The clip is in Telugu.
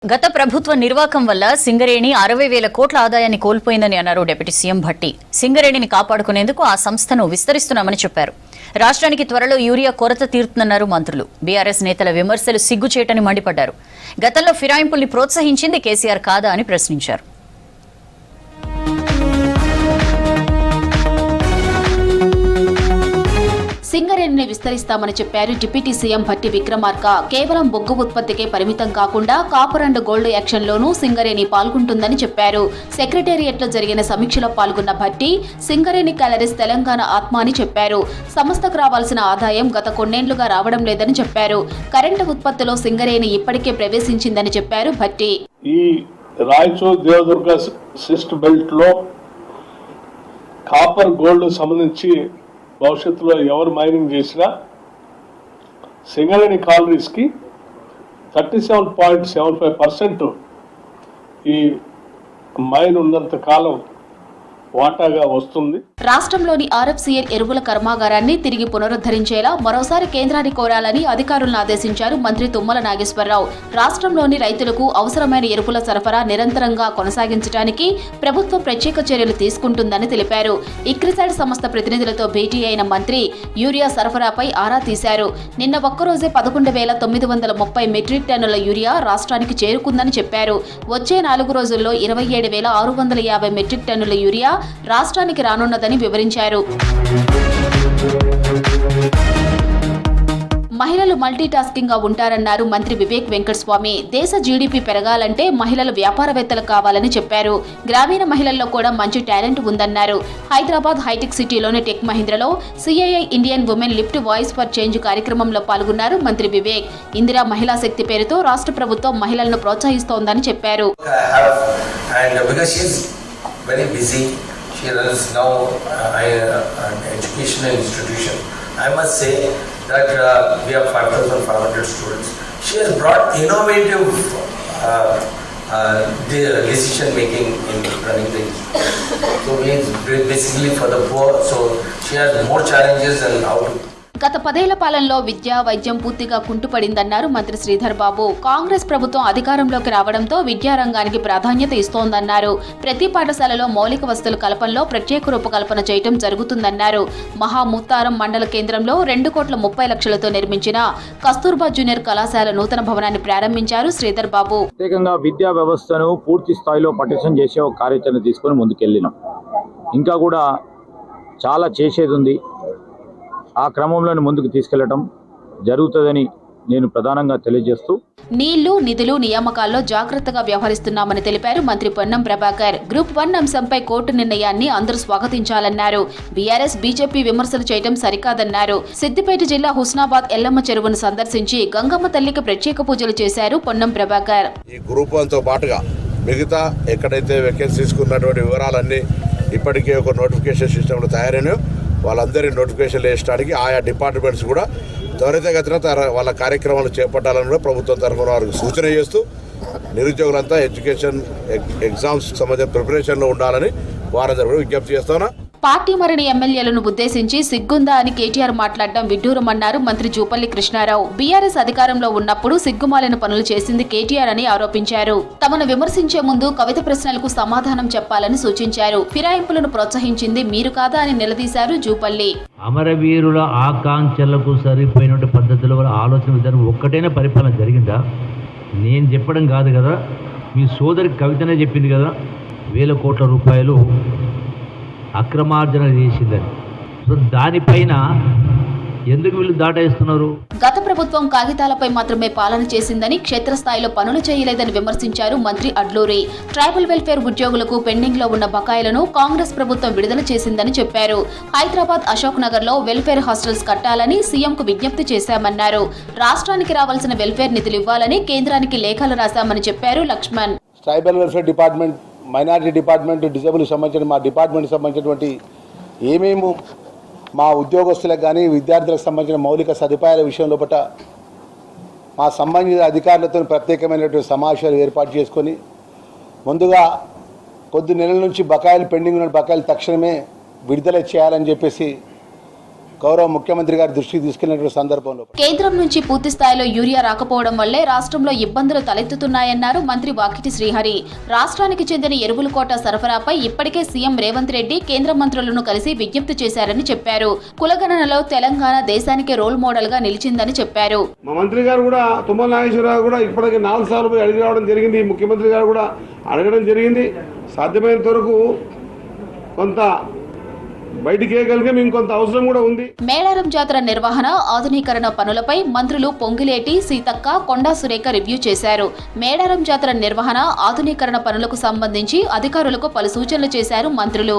గత ప్రభుత్వ నిర్వాకం వల్ల సింగరేణి 60,000 కోట్ల ఆదాయాన్ని కోల్పోయిందని అన్నారు డిప్యూటీ సీఎం భట్టి. సింగరేణిని కాపాడుకునేందుకు ఆ సంస్థను విస్తరిస్తున్నామని చెప్పారు. రాష్ట్రానికి త్వరలో యూరియా కొరత తీరుతుందన్నారు మంత్రులు. బీఆర్ఎస్ నేతల విమర్శలు సిగ్గుచేటని మండిపడ్డారు. గతంలో ఫిరాయింపుల్ని ప్రోత్సహించింది కేసీఆర్ కాదా అని ప్రశ్నించారు. సింగరేణిని విస్తరిస్తామని చెప్పారు డిప్యూటీ సీఎం భట్టి విక్రమార్క. కేవలం బొగ్గు ఉత్పత్తికే పరిమితం కాకుండా కాపర్ అండ్ గోల్డ్ యాక్షన్లోనూ సింగరేణి పాల్గొంటుందని చెప్పారు. సెక్రటేరియట్లో జరిగిన సమీక్షలో పాల్గొన్న భట్టి సింగరేణి క్యాలరీస్ తెలంగాణ ఆత్మ అని చెప్పారు. సంస్థకు రావాల్సిన ఆదాయం గత కొన్నేళ్లుగా రావడం లేదని చెప్పారు. కరెంటు ఉత్పత్తిలో సింగరేణి ఇప్పటికే ప్రవేశించిందని చెప్పారు భట్టి. ఈ రాయచూర్ దేవదుర్గ సిస్ట్ బెల్ట్ లో కాపర్ గోల్డ్ సంబంధించి భవిష్యత్తులో ఎవరు మైనింగ్ చేసినా సింగరేణి కాలరీస్కి 37.75% ఈ మైన్ ఉన్నంత కాలం వాటాగా వస్తుంది. రాష్ట్రంలోని ఆర్ఎఫ్సిఎల్ ఎరువుల కర్మాగారాన్ని తిరిగి పునరుద్ధరించేలా మరోసారి కేంద్రాన్ని కోరాలని అధికారులను ఆదేశించారు మంత్రి తుమ్మల నాగేశ్వరరావు. రాష్ట్రంలోని రైతులకు అవసరమైన ఎరువుల సరఫరా నిరంతరంగా కొనసాగించడానికి ప్రభుత్వం ప్రత్యేక చర్యలు తీసుకుంటుందని తెలిపారు. ఇక్రిసైడ్ సంస్థ ప్రతినిధులతో భేటీ అయిన మంత్రి యూరియా సరఫరాపై ఆరా తీశారు. నిన్న ఒక్కరోజే 11,930 మెట్రిక్ టన్నుల యూరియా రాష్ట్రానికి చేరుకుందని చెప్పారు. వచ్చే 4 రోజుల్లో 27,650 మెట్రిక్ టన్నుల యూరియా రాష్ట్రానికి రానున్నదని వివరించారు. మహిళలు మల్టీటాస్కింగ్ గా ఉంటారన్నారు మంత్రి వివేక్ వెంకటస్వామి. దేశ జీడీపీ పెరగాలంటే మహిళలు వ్యాపారవేత్తలు కావాలని చెప్పారు. గ్రామీణ మహిళల్లో కూడా మంచి టాలెంట్ ఉందన్నారు. హైదరాబాద్ హైటెక్ సిటీలోని టెక్ మహీంద్రలో CII Indian women lift voice for change కార్యక్రమంలో పాల్గొన్నారు మంత్రి వివేక్. ఇందిరా మహిళా శక్తి పేరుతో రాష్ట్ర ప్రభుత్వం మహిళలను ప్రోత్సహిస్తోందని చెప్పారు. Very busy. She runs now an educational institution. I must say that we have 5,500 students. She has brought innovative decision making in running the institution. So means basically for the poor. So she has more challenges and how to. గత 10 ఏళ్ల పాలనలో విద్య, వైద్యం పూర్తిగా కుంటుపడిందన్నారు మంత్రి శ్రీధర్ బాబు. కాంగ్రెస్ ప్రభుత్వం అధికారంలోకి రావడంతో విద్యారంగానికి ప్రాధాన్యత ఇస్తోందన్నారు. ప్రతి పాఠశాలలో మౌలిక వసతుల కల్పనలో ప్రత్యేక రూపకల్పన చేయడం జరుగుతుందన్నారు. మహాముత్తారం మండల కేంద్రంలో 2,30,00,000తో నిర్మించిన కస్తూర్బా జూనియర్ కళాశాల నూతన భవనాన్ని ప్రారంభించారు శ్రీధర్ బాబు. ప్రత్యేకంగా విద్యా వ్యవస్థను పూర్తి స్థాయిలో పటిష్టం చేసే ఒక కార్యాచరణ తీసుకొని ముందుకెళ్ళినాం. ఇంకా కూడా చాలా చేసేది ఉంది. ఆ క్రమంలోనే ముందుకు తీసుకెళ్లడం జరుగుతుందని నేను ప్రధానంగా తెలియజేస్తూ నీళ్లు, నిధులు, నియామకాల్లో జాగ్రత్తగా వ్యవహరిస్తున్నామని తెలిపారు మంత్రి పొన్నం ప్రభాకర్. గ్రూప్ 1 అంశంపై కోర్టు నిర్ణయాన్ని అందరూ స్వాగతించాలన్నారు. బీఆర్ఎస్, బీజేపీ విమర్శలు చేయడం సరికాదన్నారు. సిద్దిపేట జిల్లా హుస్నాబాద్ ఎల్లమ్మ చెరువును సందర్శించి గంగమ్మ తల్లికి ప్రత్యేక పూజలు చేశారు పొన్నం ప్రభాకర్. ఈ గ్రూప్ 1తో పాటుగా మిగతా ఎక్కడైతే వేకెన్సీస్ ఉన్నటువంటి వివరాలన్నీ ఇప్పటికే ఒక నోటిఫికేషన్ సిస్టంలో తయారైన వాళ్ళందరి నోటిఫికేషన్లు వేయడానికి ఆయా డిపార్ట్మెంట్స్ కూడా త్వరితగతిన వాళ్ళ కార్యక్రమాలు చేపట్టాలని కూడా ప్రభుత్వం తరఫున వారికి సూచన చేస్తూ నిరుద్యోగులంతా ఎడ్యుకేషన్ ఎగ్జామ్స్ సంబంధించిన ప్రిపరేషన్లో ఉండాలని వారందరూ కూడా విజ్ఞప్తి చేస్తున్నా. పార్టీ మరణి ఎమ్మెల్యేలను ఉద్దేశించి సిగ్గుందా అని కేటీఆర్ మాట్లాడడం విడ్డూరమన్నారు మంత్రి జూపల్లి కృష్ణారావు. బీఆర్ఎస్ అధికారంలో ఉన్నప్పుడు సిగ్గుమాలిన పనులు చేసింది కేటీఆర్ అని ఆరోపించారు. తమను విమర్శించే ముందు కవిత ప్రశ్నలకు సమాధానం చెప్పాలని సూచించారు. ఫిరాయింపులను ప్రోత్సహించింది మీరు కాదా అని నిలదీశారు జూపల్లి. అమరవీరుల ఆకాంక్షలకు సరిపోయిన పద్ధతిలో ఆలోచన విధానం ఒక్కటైనా పరిపాలన జరిగిందా? నేను చెప్పడం కాదు కదా, మీ సోదరి కవితనే చెప్పింది కదా 1,000 కోట్ల రూపాయలు అక్రమార్జన చేసిందని. సో దానిపైన ఎందుకు వీళ్ళు దాటేస్తున్నారు? గత ప్రభుత్వం కాగితాలపై మాత్రమే పాలన చేసిందని, క్షేత్రస్థాయిలో పనులు చేయలేదని విమర్శించారు మంత్రి అడ్లూరి. ట్రైబల్ వెల్ఫేర్ ఉద్యోగులకు పెండింగ్ లో ఉన్న బకాయిలను కాంగ్రెస్ ప్రభుత్వం విడుదల చేసిందని చెప్పారు. హైదరాబాద్ అశోక్ నగర్ లో వెల్ఫేర్ హాస్టల్స్ కట్టాలని సీఎంకు విజ్ఞప్తి చేశామన్నారు. రాష్ట్రానికి రావాల్సిన వెల్ఫేర్ నిధులు ఇవ్వాలని కేంద్రానికి లేఖలు రాశామని చెప్పారు Laxman. Tribal welfare department, minority department, disable సంబంధించిన మా డిపార్ట్మెంట్ సంబంధించినటువంటి ఏమేమి మా ఉద్యోగస్తులకు కానీ విద్యార్థులకు సంబంధించిన మౌలిక సదుపాయాల విషయంలో మా సంబంధిత అధికారులతో ప్రత్యేకమైనటువంటి సమావేశాలు ఏర్పాటు చేసుకొని ముందుగా కొద్ది నెలల నుంచి బకాయిలు పెండింగ్ ఉన్న బకాయిలు తక్షణమే విడుదల చేయాలని చెప్పేసి గౌరవ ముఖ్యమంత్రి గారి దృష్టికి తీసుకెళ్లినటువంటి సందర్భంలో కేంద్రం నుంచి పూర్తి స్థాయిలో యూరియా రాకపోవడం వల్లే రాష్ట్రంలో ఇబ్బందులు తలెత్తుతున్నాయన్నారు మంత్రి వాకిటి శ్రీహరి. రాష్ట్రానికి చెందిన ఎరువుల కోట సరఫరాపై ఇప్పటికే సీఎం రేవంత్ రెడ్డి కేంద్ర మంత్రులను కలిసి విజ్ఞప్తి చేశారని చెప్పారు. కులగణనలో తెలంగాణ దేశానికి రోల్ మోడల్ గా నిలిచిందని చెప్పారు. మా మంత్రి గారు కూడా తుమ్మల నాగేశ్వరరావు కూడా ఇప్పటికే 4 సార్లు పోయి అడిగి రావడం జరిగింది. ముఖ్యమంత్రి గారు కూడా అడగడం జరిగింది. సాధ్యమైనంత వరకు కొంత బయటికి వేయగలిగే మేము కొంత అవసరం కూడా ఉంది. మేడారం జాతర నిర్వహణ ఆధునీకరణ పనులపై మంత్రులు పొంగిలేటి, సీతక్క, కొండా సురేఖ రివ్యూ చేశారు. మేడారం జాతర నిర్వహణ ఆధునీకరణ పనులకు సంబంధించి అధికారులకు పలు సూచనలు చేశారు మంత్రులు.